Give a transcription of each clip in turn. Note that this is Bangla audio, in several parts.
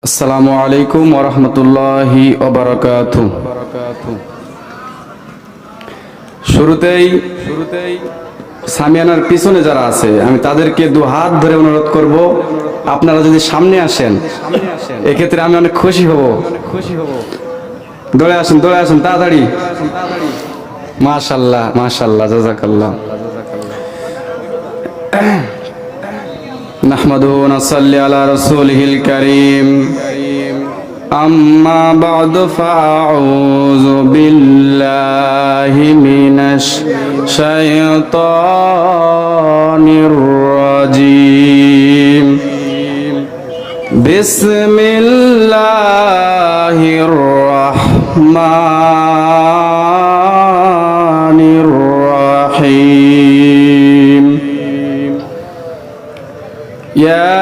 আসসালামু আলাইকুম ওয়া রাহমাতুল্লাহি ওয়া বারাকাতুহু। শুরুতেই সামিয়ানার পিছনে যারা আছে আমি তাদেরকে দু হাত ধরে অনুরোধ করব, আপনারা যদি সামনে আসেন এক্ষেত্রে আমি অনেক খুশি হব। দৌড়ে আসুন তাড়াতাড়ি। মাশাআল্লাহ মাশাআল্লাহ, জাযাকাল্লাহ। নাহমাদুহু ওয়া নুসাল্লি আলা রাসূলিহিল কারীম। আম্মা বা'দু ফাআউযু বিল্লাহি মিনাশ শাইতানির রাজীম। বিসমিল্লাহির রাহমানির রাহিম। ইয়া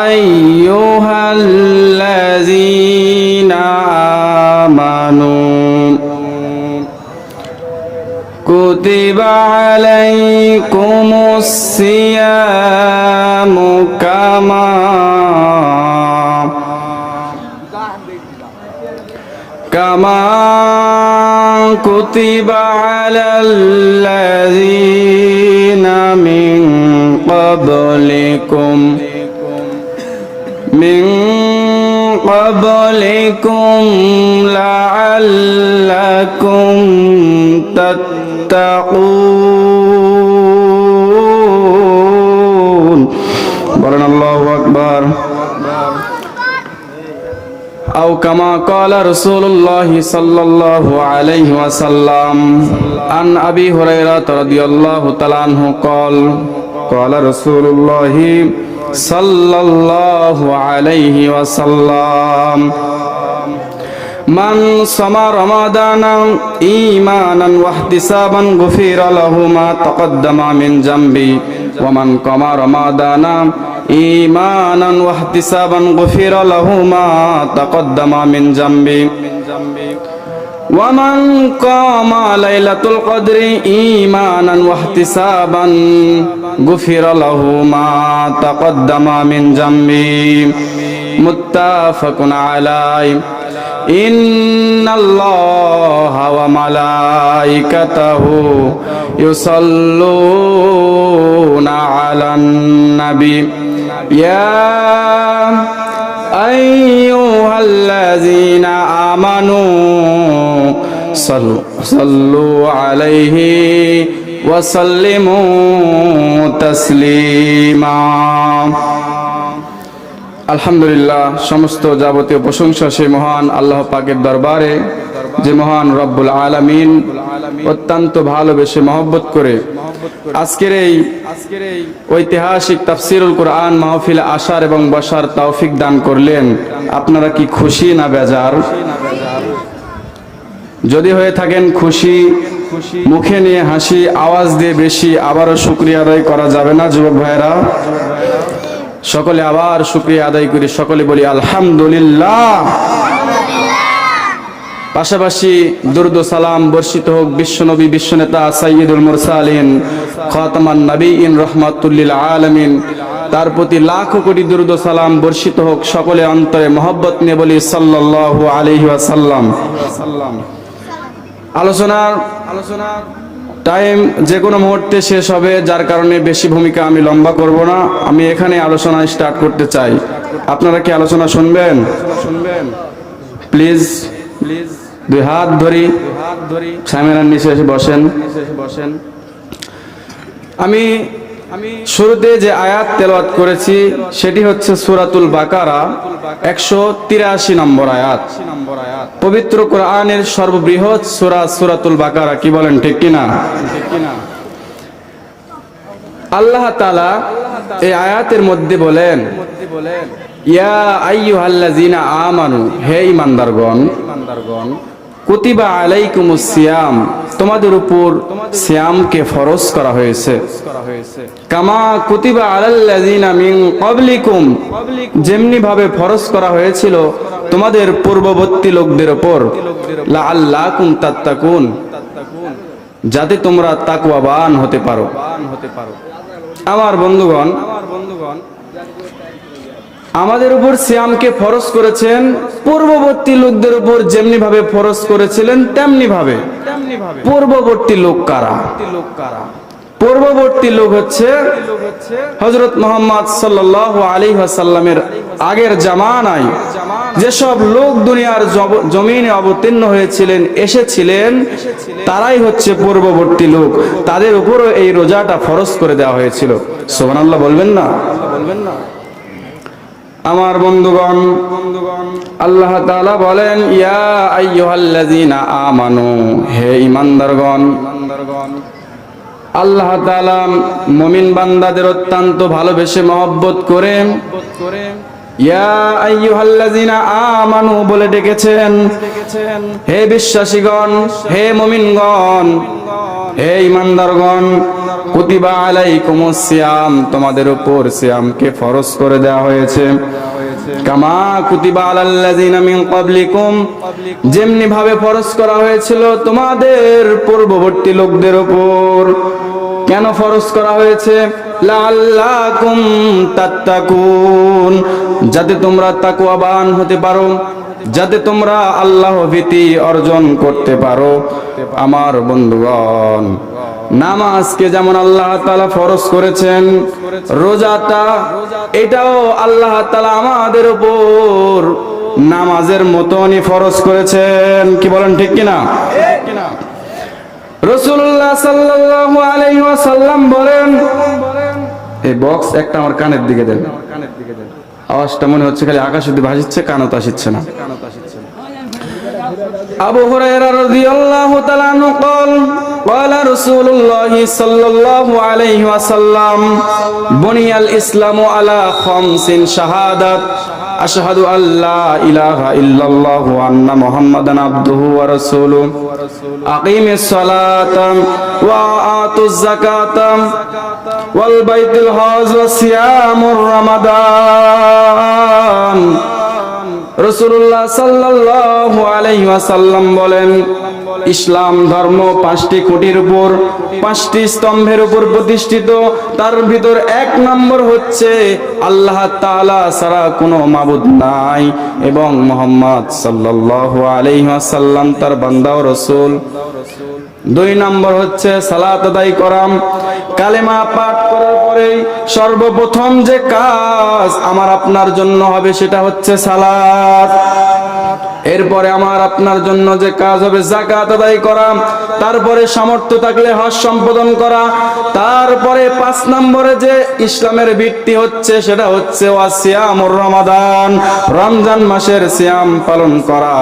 আইয়ুহাল্লাযীনা আমানু কুতিবা আলাইকুমুস সিয়ামু কামা কুতিবা আলাল্লাযীনা মিন قبلكم لعلكم تتقون. বলেন আল্লাহু আকবার। أو كما قال رسول الله صلى الله عليه وسلم عن أبي هريرة رضي الله تعالى عنه قال قال رسول الله صلى الله عليه وسلم من صام رمضان إيمانا واحتسابا غفر له ما تقدم من ذنبه ومن قام رمضان إيمانا واحتسابا غفر له ما تقدم من ذنبه ومن قام ليلة القدر إيمانا واحتسابا غفر له ما تقدم من ذنبه متفق عليه. إن الله وملائكته يصلون على النبي يا أيها الذين آمنوا صلوا عليه وسلموا تسليما. আলহামদুলিল্লাহ, সমস্ত যাবতীয় প্রশংসা সেই মহান আল্লাহ পাকের দরবারে, যে মহান রব্বুল আলামিন অত্যন্ত ভালোবেসে মহব্বত করে আজকের এই ঐতিহাসিক তাফসিরুল কোরআন মাহফিলে আসার এবং বসার তৌফিক দান করলেন। আপনারা কি খুশি না বেজার? যদি হয়ে থাকেন খুশি, মুখে নিয়ে হাসি, আওয়াজ দিয়ে বেশি আবারও শুকরিয়া আদায় করা যাবে না যুবক ভাইরা? সকলে আবার শুকরিয়া আদায় করি, সকলে বলি আলহামদুলিল্লাহ। পাশাপাশি দুরূদ ও সালাম বর্ষিত হোক বিশ্বনবী, বিশ্বনেতা, সাইয়্যিদুল মুরসালিন, খাতামান নবীন, রাহমাতুল লিল আলামিন, তার প্রতি লাখো কোটি দুরূদ ও সালাম বর্ষিত হোক। সকলে অন্তরে মহব্বত নিয়ে বলি সাল্লাল্লাহু আলাইহি ওয়াসাল্লাম। আলোচনার টাইম যে কোনো মুহূর্তে শেষ হবে, যার কারণে বেশি ভূমিকা আমি লম্বা করব না। আমি এখানে আলোচনা স্টার্ট করতে চাই। আপনারা কি আলোচনা শুনবেন? প্লিজ দুই হাত ধরি সামিয়ানার নিচে এসে বসেন। আমি শুরুতে যে আয়াত তেলাওয়াত করেছি সেটি হচ্ছে সূরাতুল বাকারা 183 নম্বর আয়াত। পবিত্র কোরআনের সর্ববৃহৎ সূরা সূরাতুল বাকারা। কি বলেন, ঠিক কিনা? আল্লাহ তাআলা এই আয়াতের মধ্যে বলেন, ইয়া আইয়ুহাল্লাযীনা আমানু, হে ঈমানদারগণ, কুতিবা আলাইকুমুস সিয়াম, তোমাদের উপর সিয়ামকে ফরজ করা হয়েছে। কামা কুতিবা আলাল্লাযীনা মিন ক্বাবলিকুম, যেমনি ভাবে ফরজ করা হয়েছিল তোমাদের পূর্ববর্তী লোকদের উপর, লাআল্লাকুম তাত্তাকুন, যাতে তোমরা তাকওয়াবান হতে পারো। আমার বন্ধুগণ, আমাদের উপর সিয়ামকে ফরজ করেছেন পূর্ববর্তী লোকদের উপর যেমনি ভাবে ফরজ করেছিলেন তেমনি ভাবে। পূর্ববর্তী লোক কারা? পূর্ববর্তী লোক হচ্ছে হযরত মুহাম্মদ সাল্লাল্লাহু আলাইহি ওয়াসাল্লামের আগের জামানায় যেসব লোক দুনিয়ার জমিনে অবতীর্ণ হয়েছিলেন, এসেছিলেন, তারাই হচ্ছে পূর্ববর্তী লোক। তাদের উপরও এই রোজাটা ফরজ করে দেওয়া হয়েছিল। সুবহানাল্লাহ বলবেন না? আমার বন্ধুগণ, আল্লাহ তাআলা বলেন, ইয়া আইয়ুহাল্লাযীনা আমানু, হে ঈমানদারগণ। আল্লাহ তাআলা মুমিন বান্দাদের অত্যন্ত ভালোবেসে মহব্বত করে ইয়া আইয়ুহাল্লাযীনা আমানু বলে ডেকেছেন। হে বিশ্বাসীগণ, হে মুমিনগণ, হে ঈমানদারগণ, কুতিবা আলাইকুমুস সিয়াম, তোমাদের উপর সিয়ামকে ফরজ করে দেওয়া হয়েছে। কামা কুতিবা আলাল্লাযীনা মিন ক্বাবলিকুম, যেমনি ভাবে ফরজ করা হয়েছিল তোমাদের পূর্ববর্তী লোকদের উপর। কেন ফরজ করা হয়েছে? লাআল্লাকুম তাত্তাকুন, যাতে তোমরা তাকওয়াবান হতে পারো, যাতে তোমরা আল্লাহ ভীতি অর্জন করতে পারো। আমার বন্ধুগণ, নামাজকে যেমন আল্লাহ তাআলা ফরজ করেছেন, রোজাটা এটাও আল্লাহ তাআলা আমাদের উপর নামাজের মতনই ফরজ করেছেন। কি বলেন, ঠিক কিনা? রাসূলুল্লাহ সাল্লাল্লাহু আলাইহি ওয়াসাল্লাম বলেন, এই বক্স একটা আমার কানের দিকে দেন, আওয়াজটা মনে হচ্ছে খালি আকাশ অব্দি ভাসিচ্ছে, কানও তো আসছে না। আবু হুরায়রা রাদিয়াল্লাহু তাআলা আনহু قال قال رسول الله صلى الله عليه وسلم بني الاسلام على خمس شهادات أشهد أن لا إله إلا الله وأن محمدا عبده ورسوله أقيم الصلاة وآتوا الزكاة والبيت الحج وصيام رمضان। রাসূলুল্লাহ সাল্লাল্লাহু আলাইহি ওয়াসাল্লাম বলেন, ইসলাম ধর্ম 5টি খুঁটির উপর, 5টি স্তম্ভের উপর প্রতিষ্ঠিত। তার ভিতর 1 নম্বর হচ্ছে আল্লাহ তাআলা ছাড়া কোনো মাবুদ নাই এবং মুহাম্মদ সাল্লাল্লাহু আলাইহি ওয়াসাল্লাম তার বান্দা ও রাসূল। 2 নম্বর হচ্ছে সালাত আদায় করা। কালেমা পাঠ করার পরে সর্বপ্রথম যে কাজ আমার আপনার জন্য হবে সেটা হচ্ছে সালাত। এরপরে আমার আপনার জন্য যে কাজ হবে যাকাত আদায় করা, তারপরে সামর্থ্য থাকলে হজ সম্পাদন করা, তারপরে 5 নম্বরে যে ইসলামের ভিত্তি হচ্ছে সেটা হচ্ছে ওয়াসিয়ামুর রমাদান, রমজান মাসের সিয়াম পালন করা।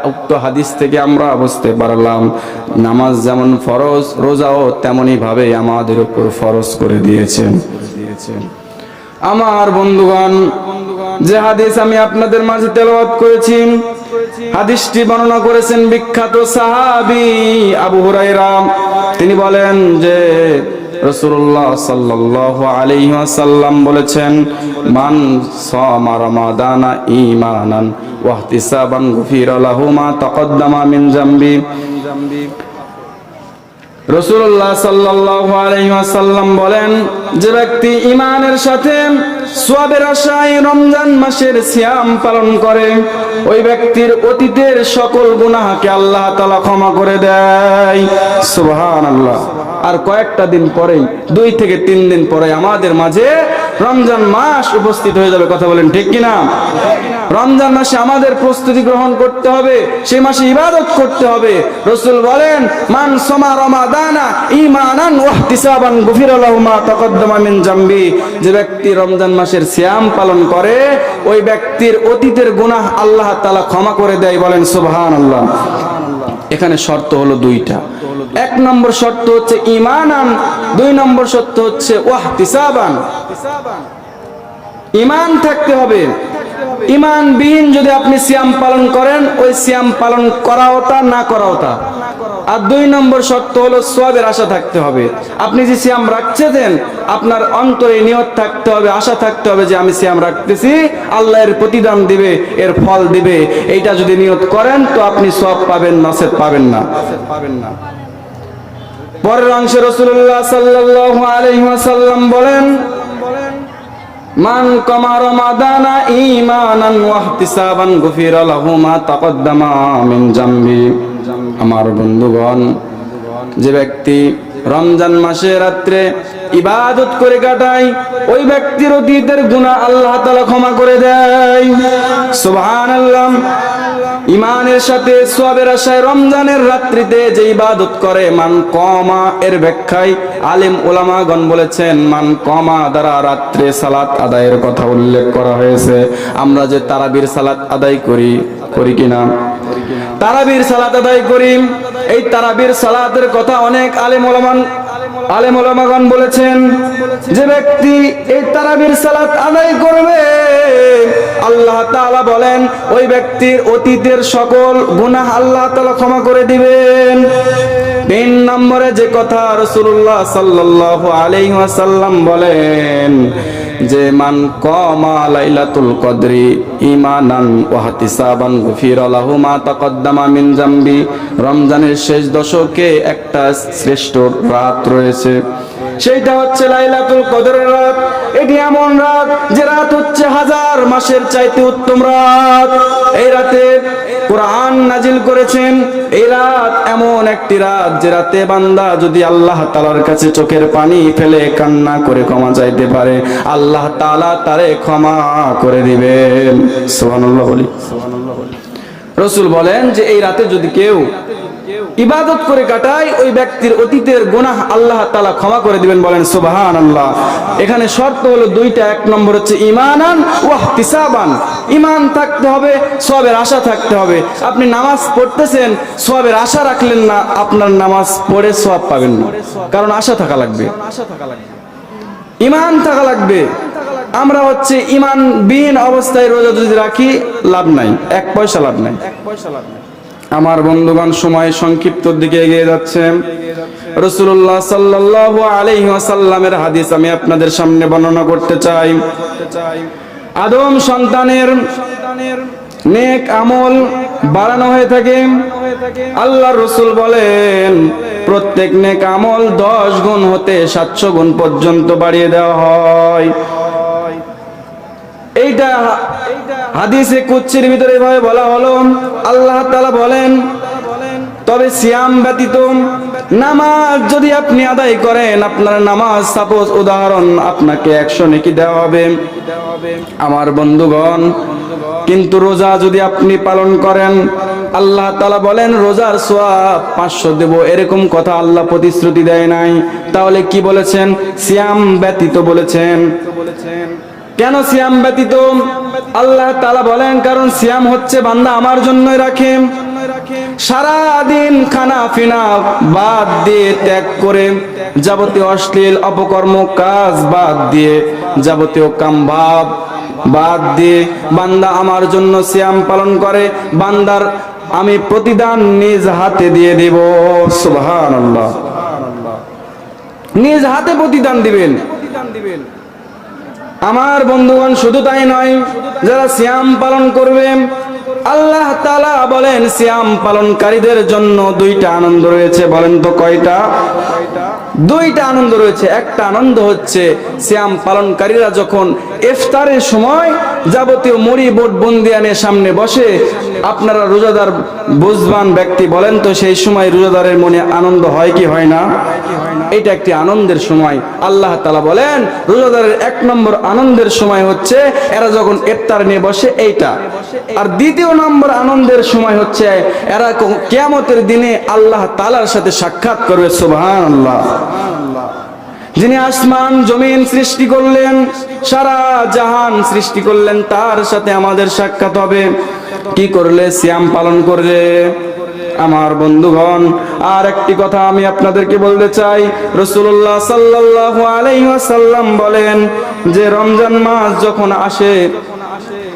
উক্ত হাদিস থেকে আমরা বুঝতে পারলাম নামাজ যেমন ফরজ, রোজাও তেমনি ভাবে আমাদের উপর ফরজ করে দিয়েছেন। আমার বন্ধুগণ, যে হাদিস আমি আপনাদের মাঝে তেলাওয়াত করেছি, হাদিসটি বর্ণনা করেছেন বিখ্যাত সাহাবী আবু হুরায়রা। তিনি বলেন যে রাসূলুল্লাহ সাল্লাল্লাহু আলাইহি ওয়াসাল্লাম বলেছেন, মান সামা রমাদানা ঈমানান ওয়া ইহতিসাবান গুফিরা লাহু মা তাকদ্দামা মিন যামবি। রাসূলুল্লাহ সাল্লাল্লাহু আলাইহি ওয়াসাল্লাম বলেন, যে ব্যক্তি ঈমানের সাথে সওয়াবের আশায় রমজান মাসের সিয়াম পালন করে, ওই ব্যক্তির অতীতের সকল গুনাহকে আল্লাহ তাআলা ক্ষমা করে দেয়। সুবহানাল্লাহ। আর কয়েকটা দিন পরেই, 2 থেকে 3 দিন পরে আমাদের মাঝে রমজান মাস উপস্থিত হয়ে যাবে। কথা বলেন, ঠিক কিনা? রমজান মাসে আমাদের প্রস্তুতি গ্রহণ করতে হবে, সেই মাসে ইবাদত করতে হবে। রাসূল বলেন, মান সামা রমাদানা ঈমানান ওয়া ইহতিসাবান গুফিরা লাহু মা তাকদ্দামা মিন যামবি। যে ব্যক্তি রমজান মাসের সিয়াম পালন করে, ওই ব্যক্তির অতীতের গুনাহ আল্লাহ তাআলা ক্ষমা করে দেয়। বলেন সুবহানাল্লাহ। এখানে শর্ত হলো 2টা। 1 নম্বর শর্ত হচ্ছে ঈমানান, 2 নম্বর শর্ত হচ্ছে ওয়াহতিসাবান। ঈমান থাকতে হবে। ঈমানবিহীন যদি আপনি সিয়াম পালন করেন, ওই সিয়াম পালন করাওটা না করাওটা। আর 2 নম্বর শর্ত হলো সওয়াবের আশা থাকতে হবে। আপনি যে সিয়াম রাখছেন, আপনার অন্তরে নিয়ত থাকতে হবে, আশা থাকতে হবে যে আমি সিয়াম রাখতেছি, আল্লাহ এর প্রতিদান দিবে, এর ফল দিবে। এইটা যদি নিয়ত করেন তো আপনি সওয়াব পাবেন, নসিব পাবেন না। পরের অংশে রাসূলুল্লাহ সাল্লাল্লাহু আলাইহি ওয়াসাল্লাম বলেন, মান কামা রমাদানা ঈমানান ওয়া ইহতিসাবান গুফিরা লাহু মা তাকদ্দামা মিন জামবি। আমার বন্ধুগণ, যে ব্যক্তি রমজান মাসে রাত্রে ইবাদত করে কাটায়, ওই ব্যক্তির অতীতের গুনাহ আল্লাহ তাআলা ক্ষমা করে দেয়। সুবহানাল্লাহ। ইমানের সাথে সওয়াবের আশায় রমজানের রাত্রিতে যে ইবাদত করে, মান কমা এর ব্যাখ্যায় আলেম ওলামাগণ বলেছেন, মান কমা দ্বারা রাত্রে সালাত আদায়ের কথা উল্লেখ করা হয়েছে। আমরা যে তারাবির সালাত আদায় করি কিনা? তারাবির সালাত আদায় করি। এই তারাবির সালাতের কথা অনেক আলেম ওলামাগণ বলেছেন, যে ব্যক্তি এই তারাবির সালাত আদায় করবে, আল্লাহ তাআলা বলেন ওই ব্যক্তির অতীতের সকল গুনাহ আল্লাহ তাআলা ক্ষমা করে দিবেন। 3 নম্বরে যে কথা রাসূলুল্লাহ সাল্লাল্লাহু আলাইহি ওয়াসাল্লাম বলেন, যে মান কামা লাইলাতুল কদরি ঈমানান ওয়া ইহতিসাবান গুফিরা লাহু মা তাকদ্দামা মিন জামবি। রমজানের শেষ দশকে একটা শ্রেষ্ঠ রাত রয়েছে, সেইটা হচ্ছে লাইলাতুল কদরের রাত। এটি এমন রাত, যে রাত হচ্ছে 1000 মাসের চাইতে উত্তম রাত। এই রাতে কোরআন নাজিল করেছেন। এই রাত এমন একটি রাত, যে রাতে বান্দা যদি আল্লাহ তাআলার কাছে চোখের পানি ফেলে কান্না করে ক্ষমা চাইতে পারে, আল্লাহ তাআলা তারে ক্ষমা করে দিবেন। সুবহানাল্লাহ বলি। রাসূল বলেন যে এই রাতে যদি কেউ ইবাদত করে কাটায়, ওই ব্যক্তির অতীতের গুনাহ আল্লাহ তাআলা ক্ষমা করে দিবেন। বলেন সুবহানাল্লাহ। এখানে শর্ত হলো দুইটা। 1 নম্বর হচ্ছে ঈমানান ওয়া ইহতিসাবান। ঈমান থাকতে হবে, সওয়াবের আশা থাকতে হবে। আপনি নামাজ পড়তেছেন, সওয়াবের আশা রাখলেন না, আপনার নামাজ পড়ে সওয়াব পাবেন না, কারণ আশা থাকা লাগবে, ঈমান থাকা লাগবে। আমরা হচ্ছে ঈমান বিহীন অবস্থায় রোজা যদি রাখি, লাভ নাই, 1 পয়সা লাভ নাই। আমার বন্ধুগণ, সময় সংক্ষিপ্তর দিকে এগিয়ে যাচ্ছে। রাসূলুল্লাহ সাল্লাল্লাহু আলাইহি ওয়াসাল্লামের হাদিস আমি আপনাদের সামনে বর্ণনা করতে চাই। আদম সন্তানের নেক আমল বাড়ানো হয়ে থাকে। আল্লাহর রাসূল বলেন, প্রত্যেক নেক আমল 10 গুণ হতে 700 গুণ পর্যন্ত বাড়িয়ে দেওয়া হয়। এইটা হাদিসে কুদসির ভিতরে এভাবে বলা হলো, আল্লাহ তাআলা বলেন, তবে সিয়াম ব্যতীত নামাজ যদি আপনি আদায় করেন, আপনার নামাজ সাপোজ উদাহরণ আপনাকে 100 নেকি দেওয়া হবে। আমার বন্ধুগণ, কিন্তু রোজা যদি আপনি পালন করেন, আল্লাহ তাআলা বলেন রোজার সওয়াব 500 দেব, এরকম কথা আল্লাহ প্রতিশ্রুতি দেয় নাই। তাহলে কি বলেছেন? সিয়াম ব্যতীত বলেছেন। কেন সিয়াম ব্যতীত? আল্লাহ তাআলা বলেন, কারণ সিয়াম হচ্ছে বান্দা আমার জন্যই রাখে। সারা দিন খানা পিনা বাদ দিয়ে, ত্যাগ করে, যাবতীয় অশ্লীল অপকর্ম কাজ বাদ দিয়ে, যাবতীয় কামভাব বাদ দিয়ে বান্দা আমার জন্য সিয়াম পালন করে, বান্দার আমি প্রতিদান নিজ হাতে দিয়ে দেব। সুবহানাল্লাহ। নিজ হাতে প্রতিদান দিবেন। আমার বন্ধুগণ, শুধু তাই নয়, যারা সিয়াম পালন করবে, আল্লাহ তাআলা বলেন সিয়াম পালনকারীদের জন্য 2টা আনন্দ রয়েছে। বলেন তো কয়টা? 2টা আনন্দ রয়েছে। একটা আনন্দ হচ্ছে সিয়াম পালনকারীরা যখন ইফতারের সময় যাবতীয় মুড়ি বোট বুন্দিয়ানের সামনে বসে, আপনারা রোজাদার বুঝবান ব্যক্তি, বলেন তো সেই সময় রোজাদারের মনে আনন্দ হয় কি হয় না? এটা একটি আনন্দের সময়। আল্লাহ তাআলা বলেন রোজাদারের 1 নম্বর আনন্দের সময় হচ্ছে এরা যখন ইফতার নিয়ে বসে, এইটা। আর 2 নম্বর আনন্দের সময় হচ্ছে এরা কিয়ামতের দিনে আল্লাহ তাআলার সাথে সাক্ষাৎ করবে। সুবহানাল্লাহ। যিনি আসমান জমিন সৃষ্টি করলেন, সারা জাহান সৃষ্টি করলেন, তার সাথে আমাদের সাক্ষাৎ হবে। কি করলে? সিয়াম পালন করলে। আমার বন্ধুগণ, আর একটি কথা আমি আপনাদেরকে বলতে চাই। রাসূলুল্লাহ সাল্লাল্লাহু আলাইহি ওয়াসাল্লাম বলেন যে রমজান মাস যখন আসে,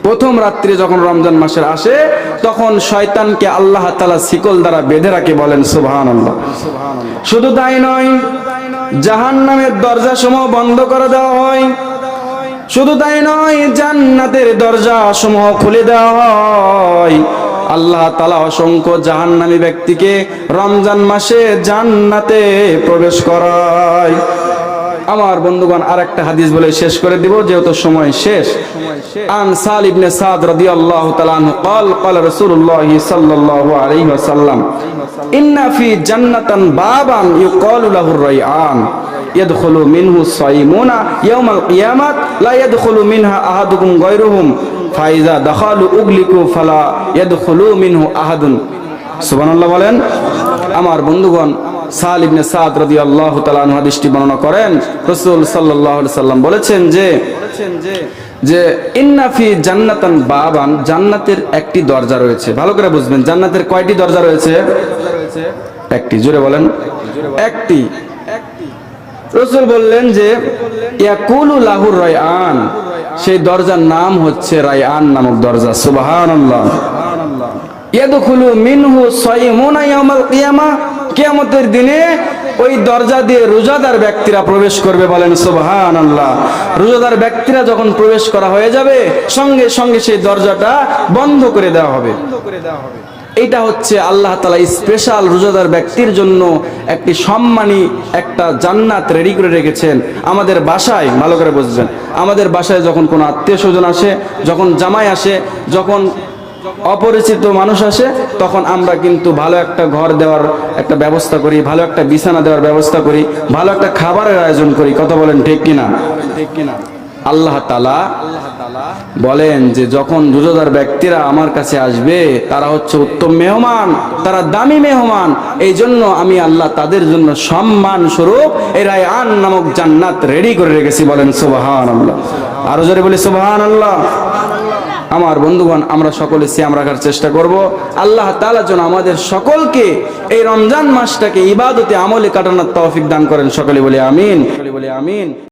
প্রথম রাত্রি যখন রমজান মাসের আসে, তখন শয়তানকে আল্লাহ তাআলা শিকল দ্বারা বেঁধে রাখে। বলেন সুবহানাল্লাহ। শুধু তাই নয়, জাহান্নামের দরজা সমূহ বন্ধ করে দেওয়া হয়। শুধু তাই নয়, জান্নাতের দরজা সমূহ খুলে দেওয়া হয়। আল্লাহ তাআলা অসংখ্য জাহান্নামী ব্যক্তিকে রমজান মাসে জান্নাতে প্রবেশ করায়। আমার বন্ধুগণ আরেকটা হাদিস বলে শেষ করে দিব যেহেতু সময় শেষ। আন সাল ইবনে সাদ রাদিয়াল্লাহু তাআলা আনহু قال قال رسول الله صلى الله عليه وسلم ان في جنة بابا يقال له الريان يدخل منه الصائمون يوم القيامة لا يدخل منها أحدكم غيرهم فإذا دخلوا أغلقوا فلا يدخلوا منه أحد সুবহানাল্লাহ বলেন। আমার বন্ধুগণ সাল ইবনে সাদ রাদিয়াল্লাহু তাআলা আনহু হাদিসটি বর্ণনা করেন রাসূল সাল্লাল্লাহু আলাইহি সাল্লাম বলেছেন যে ইন্না ফি জান্নাতান বাবান, জান্নাতের একটি দরজা রয়েছে। ভালো করে বুঝবেন, জান্নাতের কয়টি দরজা রয়েছে? একটি। জোরে বলেন, একটি। রাসূল বললেন যে ইয়াকুলু লাহুর রায়আন, সেই দরজার নাম হচ্ছে রায়আন নামক দরজা। সুবহানাল্লাহ। ইয়াদখুলু মিনহু সায়িমুনা ইয়াউমাল কিয়ামা, কিয়ামতের দিনে ওই দরজা দিয়ে রোজাদার ব্যক্তিরা প্রবেশ করবে। বলেন সুবহানাল্লাহ। রোজাদার ব্যক্তিরা যখন প্রবেশ করা হয়ে যাবে সঙ্গে সঙ্গে সেই দরজাটা বন্ধ করে দেওয়া হবে। এটা হচ্ছে আল্লাহ তাআলা স্পেশাল রোজাদার ব্যক্তির জন্য একটি সম্মানী একটা জান্নাত রেডি করে রেখেছেন আমাদের বাসায়। ভালো করে বুঝবেন, আমাদের বাসায় যখন কোনো আত্মীয় স্বজন আসে, যখন জামাই আসে, যখন অপরিচিত মানুষ আসে, তখন আমরা কিন্তু ভালো একটা ঘর দেওয়ার একটা ব্যবস্থা করি, ভালো একটা বিছানা দেওয়ার ব্যবস্থা করি, ভালো একটা খাবারের আয়োজন করি। কথা বলেন ঠিক কিনা? আল্লাহ তাআলা বলেন যে যখন রোজাদার ব্যক্তিরা আমার কাছে আসবে তারা হচ্ছে উত্তম মেহমান, তারা দামি মেহমান, এই জন্য আমি আল্লাহ তাদের জন্য সম্মান স্বরূপ এই রায়আন নামক জান্নাত রেডি করে রেখেছি। বলেন সুবহানাল্লাহ। আরো জোরে বলি সুবহানাল্লাহ। আমার বন্ধুগণ আমরা সকলে সিয়াম রাখার চেষ্টা করব। আল্লাহ তাআলা যেন আমাদের সকলকে এই রমজান মাসটাকে ইবাদতে আমলে কাটানোর তৌফিক দান করেন। সকলে বলি আমিন।